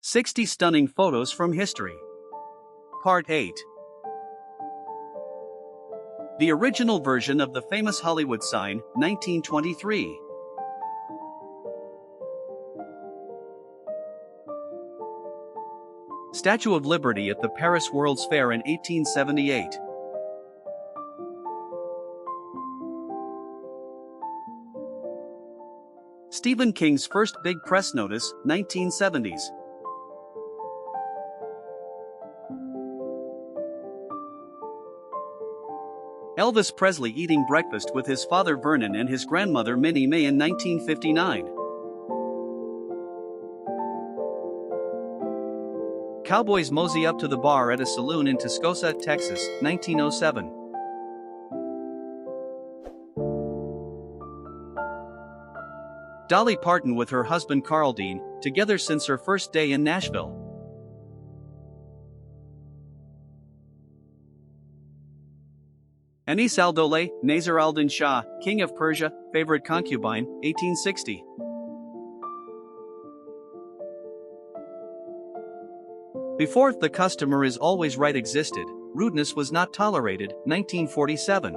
60 Stunning Photos from History. Part 8. The original version of the famous Hollywood sign, 1923. Statue of Liberty at the Paris World's Fair in 1878. Stephen King's first big press notice, 1970s. Elvis Presley eating breakfast with his father Vernon and his grandmother Minnie May in 1959. Cowboys mosey up to the bar at a saloon in Tascosa, Texas, 1907. Dolly Parton with her husband Carl Dean, together since her first day in Nashville. Anis al-Dowleh, Nasir al-Din Shah, King of Persia, favorite concubine, 1860. Before "the customer is always right" existed, rudeness was not tolerated, 1947.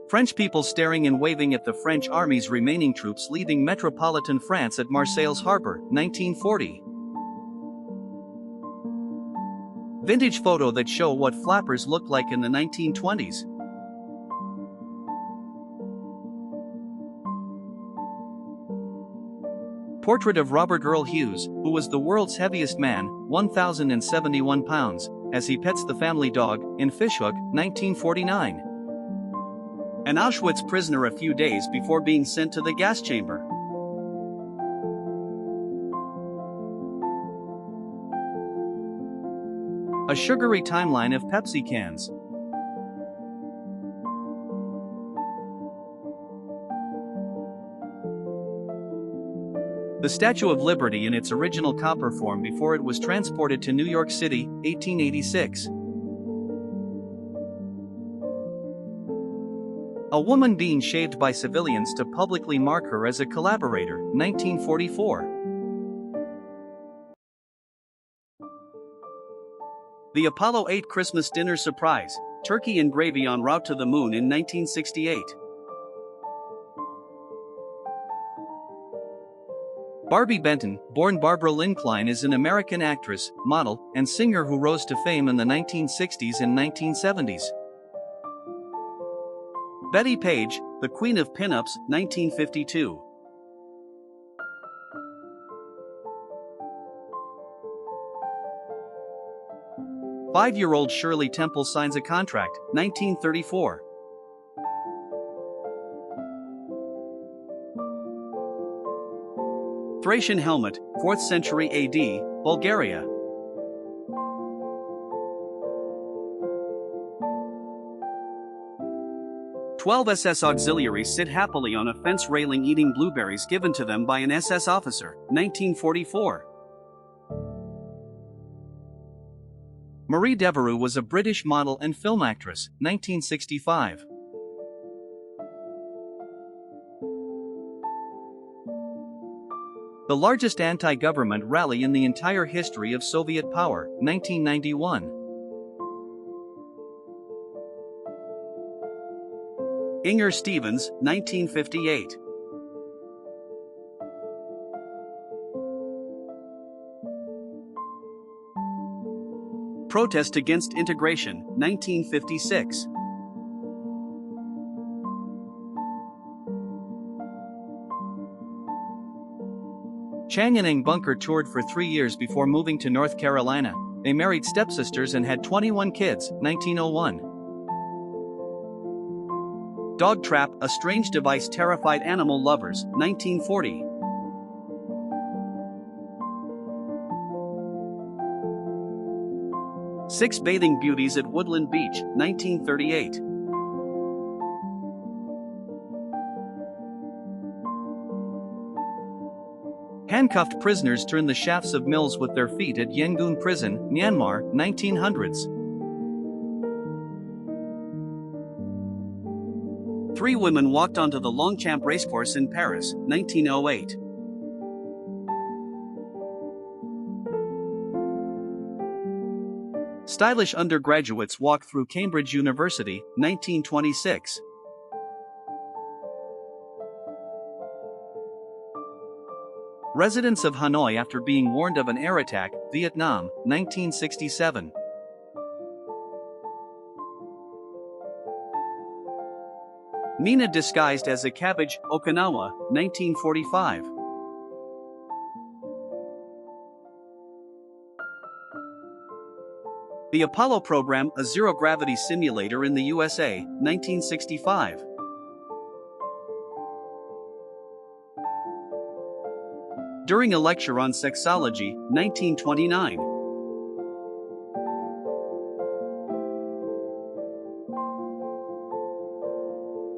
French people staring and waving at the French army's remaining troops leaving metropolitan France at Marseille's harbor, 1940. Vintage photo that show what flappers looked like in the 1920s. Portrait of Robert Earl Hughes, who was the world's heaviest man, 1,071 pounds, as he pets the family dog, in Fishhook, 1949. An Auschwitz prisoner a few days before being sent to the gas chamber. A sugary timeline of Pepsi cans. The Statue of Liberty in its original copper form before it was transported to New York City, 1886. A woman being shaved by civilians to publicly mark her as a collaborator, 1944. The Apollo 8 Christmas dinner surprise, turkey and gravy en route to the moon in 1968. Barbie Benton, born Barbara Lynn Klein, is an American actress, model, and singer who rose to fame in the 1960s and 1970s. Betty Page, the Queen of Pinups, 1952. Five-year-old Shirley Temple signs a contract, 1934. Thracian helmet, 4th century AD, Bulgaria. "12 SS auxiliaries sit happily on a fence railing eating blueberries given to them by an SS officer, 1944. Marie Devereux was a British model and film actress, 1965. The largest anti-government rally in the entire history of Soviet power, 1991. Inger Stevens, 1958. Protest against integration, 1956. Chang and Eng Bunker toured for 3 years before moving to North Carolina. They married stepsisters and had 21 kids, 1901. Dog trap, a strange device terrified animal lovers, 1940. Six bathing beauties at Woodland Beach, 1938. Handcuffed prisoners turn the shafts of mills with their feet at Yangon Prison, Myanmar, 1900s. Three women walked onto the Longchamp racecourse in Paris, 1908. Stylish undergraduates walk through Cambridge University, 1926. Residents of Hanoi after being warned of an air attack, Vietnam, 1967. Mina disguised as a cabbage, Okinawa, 1945. The Apollo program, a zero-gravity simulator in the USA, 1965. During a lecture on sexology, 1929.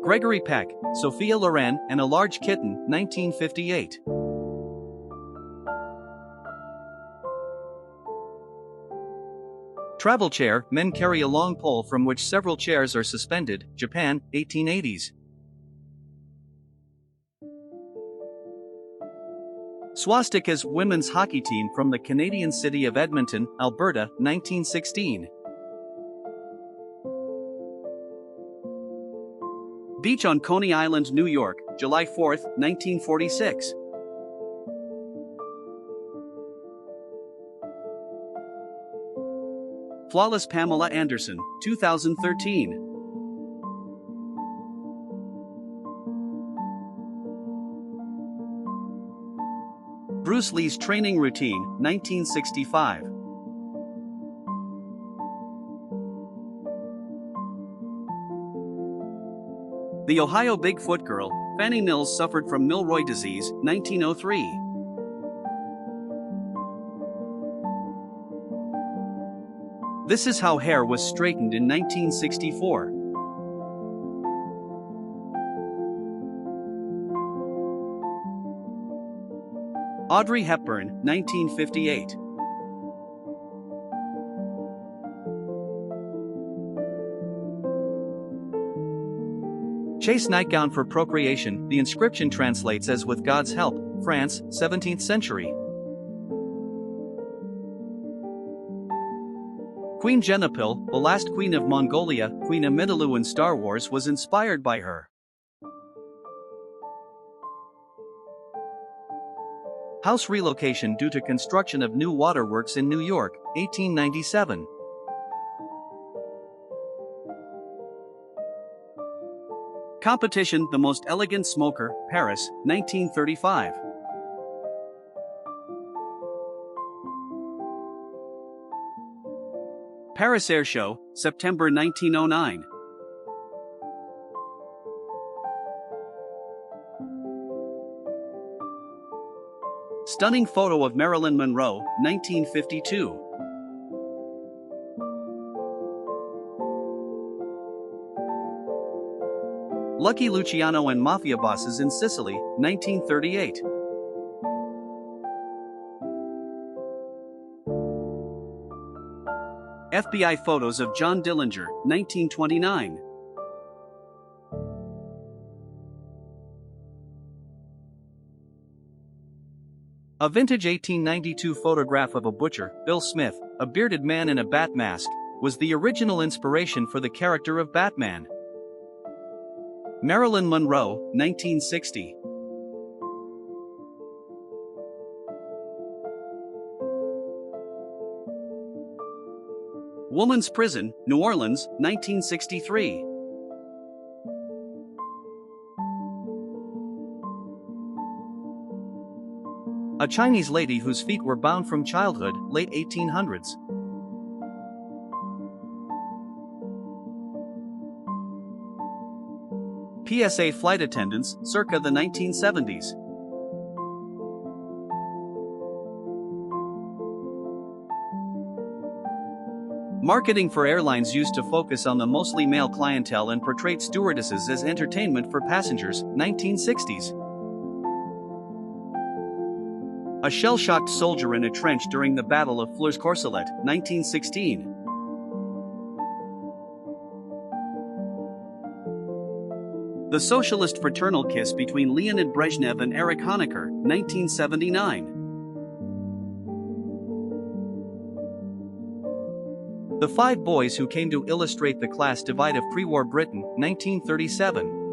Gregory Peck, Sophia Loren, and a Large Kitten, 1958. Travel chair, men carry a long pole from which several chairs are suspended, Japan, 1880s. Swastikas women's hockey team from the Canadian city of Edmonton, Alberta, 1916. Beach on Coney Island, New York, July 4, 1946. Flawless Pamela Anderson, 2013. Bruce Lee's training routine, 1965. The Ohio Bigfoot girl, Fannie Mills, suffered from Milroy disease, 1903. This is how hair was straightened in 1964. Audrey Hepburn, 1958. Chaste nightgown for procreation, the inscription translates as "with God's help," France, 17th century. Queen Jenapil, the last queen of Mongolia, Queen Amidala in Star Wars, was inspired by her. House relocation due to construction of new waterworks in New York, 1897. Competition, the most elegant smoker, Paris, 1935. Paris Air Show, September 1909. Stunning photo of Marilyn Monroe, 1952. Lucky Luciano and mafia bosses in Sicily, 1938. FBI photos of John Dillinger, 1929. A vintage 1892 photograph of a butcher, Bill Smith, a bearded man in a bat mask, was the original inspiration for the character of Batman. Marilyn Monroe, 1960. Woman's Prison, New Orleans, 1963. A Chinese lady whose feet were bound from childhood, late 1800s. PSA flight attendants, circa the 1970s. Marketing for airlines used to focus on the mostly male clientele and portrayed stewardesses as entertainment for passengers, 1960s. A shell-shocked soldier in a trench during the Battle of Flers-Courcelette, 1916. The Socialist Fraternal Kiss between Leonid Brezhnev and Erich Honecker, 1979. The Five Boys Who Came to Illustrate the Class Divide of Pre-War Britain, 1937.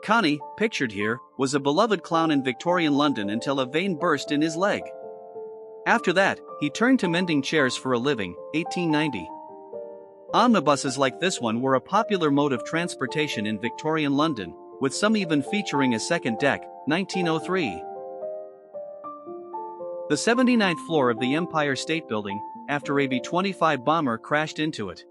Connie, pictured here, was a beloved clown in Victorian London until a vein burst in his leg. After that, he turned to mending chairs for a living, 1890. Omnibuses like this one were a popular mode of transportation in Victorian London, with some even featuring a second deck, 1903. The 79th floor of the Empire State Building, after a B-25 bomber crashed into it.